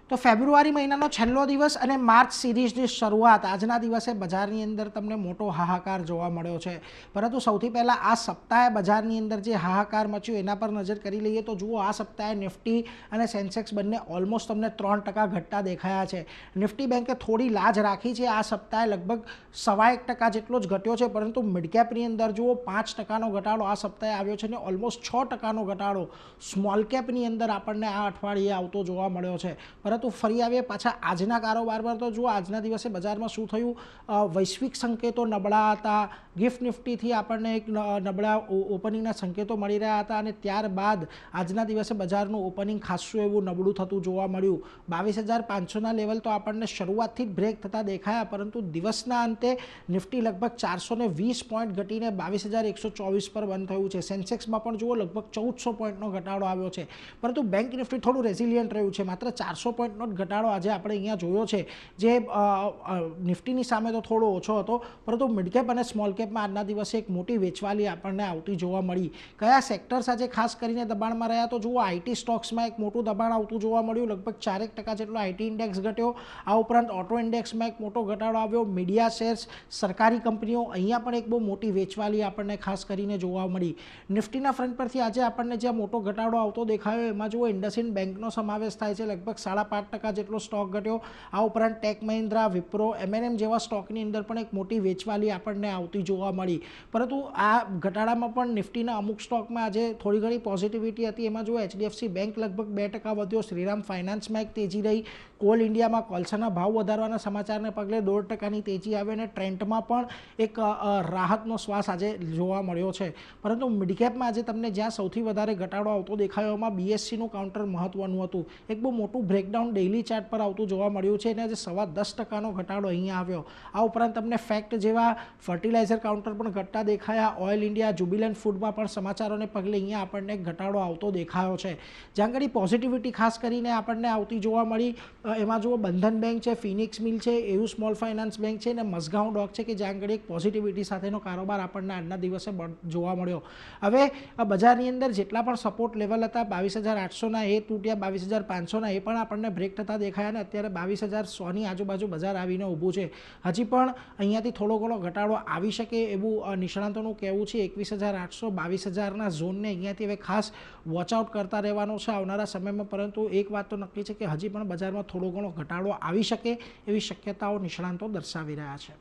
તો ફેબ્રુઆરી મહિનાનો છેલ્લો દિવસ અને માર્ચ સિરીઝની શરૂઆત આજના દિવસે બજારની અંદર તમને મોટો હાહાકાર જોવા મળ્યો છે, પરંતુ સૌથી પહેલાં આ સપ્તાહે બજારની અંદર જે હાહાકાર મચ્યું એના પર નજર કરી લઈએ તો જુઓ આ સપ્તાહે નિફ્ટી અને સેન્સેક્સ બંને ઓલમોસ્ટ તમને 3% ઘટતા દેખાયા છે। નિફ્ટી બેન્કે થોડી લાજ રાખી છે, આ સપ્તાહે લગભગ 1.25% જેટલો જ ઘટ્યો છે, પરંતુ મિડકેપની અંદર જુઓ 5%નો ઘટાડો આ સપ્તાહે આવ્યો છે અને ઓલમોસ્ટ 6%નો ઘટાડો સ્મોલ કેપની અંદર આપણને આ અઠવાડિયે આવતો જોવા મળ્યો છે। પરંતુ ફરી આવીએ પાછા આજના કારોબાર તો જુઓ આજના દિવસે બજારમાં શું થયું, વૈશ્વિક સંકેતો નબળા હતા, ગિફ્ટ નિફ્ટીથી આપણને એક નબળા ઓપનિંગના સંકેતો મળી રહ્યા હતા અને ત્યારબાદ આજના દિવસે બજારનું ઓપનિંગ ખાસું એવું નબળું થતું જોવા મળ્યું। 22,500ના લેવલ તો આપણને શરૂઆતથી જ બ્રેક થતા દેખાયા, પરંતુ દિવસના અંતે નિફ્ટી લગભગ 420 પોઈન્ટ ઘટીને 22,124 પર બંધ થયું છે। સેન્સેક્સમાં પણ જુઓ લગભગ 1400 પોઈન્ટનો ઘટાડો આવ્યો છે, પરંતુ બેંક નિફ્ટી થોડું રેઝિલિયન્ટ રહ્યું છે, માત્ર 400 પોઈન્ટનો ઘટાડો આજે આપણે અહીંયા જોયો છે, જે નિફ્ટીની સામે તો થોડો ઓછો હતો, પરંતુ મિડકેપ અને સ્મોલ કેપમાં આજના દિવસે એક મોટી વેચવાલી આપણને આવતી જોવા મળી। કયા સેક્ટર્સ આજે ખાસ કરીને દબાણમાં રહ્યા તો જુઓ આઈટી સ્ટોક્સમાં એક મોટું દબાણ આવતું જોવા મળ્યું, લગભગ 4% જેટલો આઈટી ઇન્ડેક્સ ઘટ્યો। આ ઉપરાંત ઓટો ઇન્ડેક્સમાં એક મોટો ઘટાડો આવ્યો। મીડિયા શેર્સ, સરકારી કંપનીઓ, અહીંયા પણ એક બહુ મોટી વેચવાલી આપણને ખાસ કરીને જોવા મળી। નિફ્ટીના ફ્રન્ટ પરથી આજે આપણને જ્યાં મોટો ઘટાડો આવતો દેખાયો એમાં જુઓ ઇન્ડસઇન્ડ બેંકનો સમાવેશ થાય છે, લગભગ 5.5% જેટલો સ્ટોક ઘટ્યો। આ ઉપરાંત ટેક મહિન્દ્રા, વિપ્રો, એમએનએમ જેવા સ્ટોકની અંદર પણ એક મોટી વેચવાલી આપણને આવતી જોવા મળી, પરંતુ આ ઘટાડામાં પણ નિફ્ટીના અમુક સ્ટોકમાં આજે થોડી ઘણી પોઝિટિવિટી હતી। એમાં જુઓ એચડીએફસી બેંક લગભગ 2% વધ્યો, શ્રીરામ ફાઇનાન્સમાં એક તેજી રહી, કોલ ઇન્ડિયામાં કોલસાના ભાવ વધારવાના સમાચારને પગલે 1.5%ની તેજી આવી અને ટ્રેન્ટમાં પણ એક રાહતનો શ્વાસ આજે જોવા મળ્યો છે। પરંતુ મિડકેપમાં આજે તમને જ્યાં સૌથી વધારે ઘટાડો આવતો દેખાયો એમાં બીએસસીનું કાઉન્ટર મહત્વનું હતું, એક બહુ મોટું બ્રેકડાઉન ડેઇલી ચાર્ટ પર આવતું જોવા મળ્યું છે અને આજે 10.25%નો ઘટાડો અહીંયા આવ્યો। આ ઉપરાંત તમને ફેક્ટ જેવા ફર્ટિલાઇઝર કાઉન્ટર પણ ઘટતા દેખાયા। ઓઇલ ઇન્ડિયા, જુબિલન્ટ ફૂડમાં પણ સમાચારોને પગલે અહીંયા આપણને એક ઘટાડો આવતો દેખાયો છે। જ્યાં આગળ પોઝિટિવિટી ખાસ કરીને આપણને આવતી જોવા મળી એમાં જુઓ બંધન બેંક છે, ફિનિક્સ મિલ છે, એયુ સ્મોલ ફાઇનાન્સ બેંક છે અને મઝગાંવ ડોક છે કે જ્યાં આગળ એક પોઝિટિવિટી સાથેનો કારોબાર આપણને આજના દિવસે જોવા મળ્યો। હવે બજારની અંદર જેટલા પણ સપોર્ટ લેવલ હતા 22,800ના એ તૂટ્યા, 22,500ના એ પણ આપણને બ્રેક થતા દેખાયા અને અત્યારે 22,100ની આજુબાજુ બજાર આવીને ઊભું છે। હજી પણ અહીંયાથી થોડો ઘણો ઘટાડો આવી શકે એવું નિષ્ણાંતોનું કહેવું છે। 21,800, 22,000ના ઝોનને અહીંયાથી હવે ખાસ વોચઆઉટ કરતા રહેવાનો છે આવનારા સમયમાં, પરંતુ એક વાત તો નક્કી છે કે હજી પણ બજારમાં થોડો ઘણો ઘટાડો આવી શકે એવી શક્યતાઓ નિષ્ણાંતો દર્શાવી રહ્યા છે।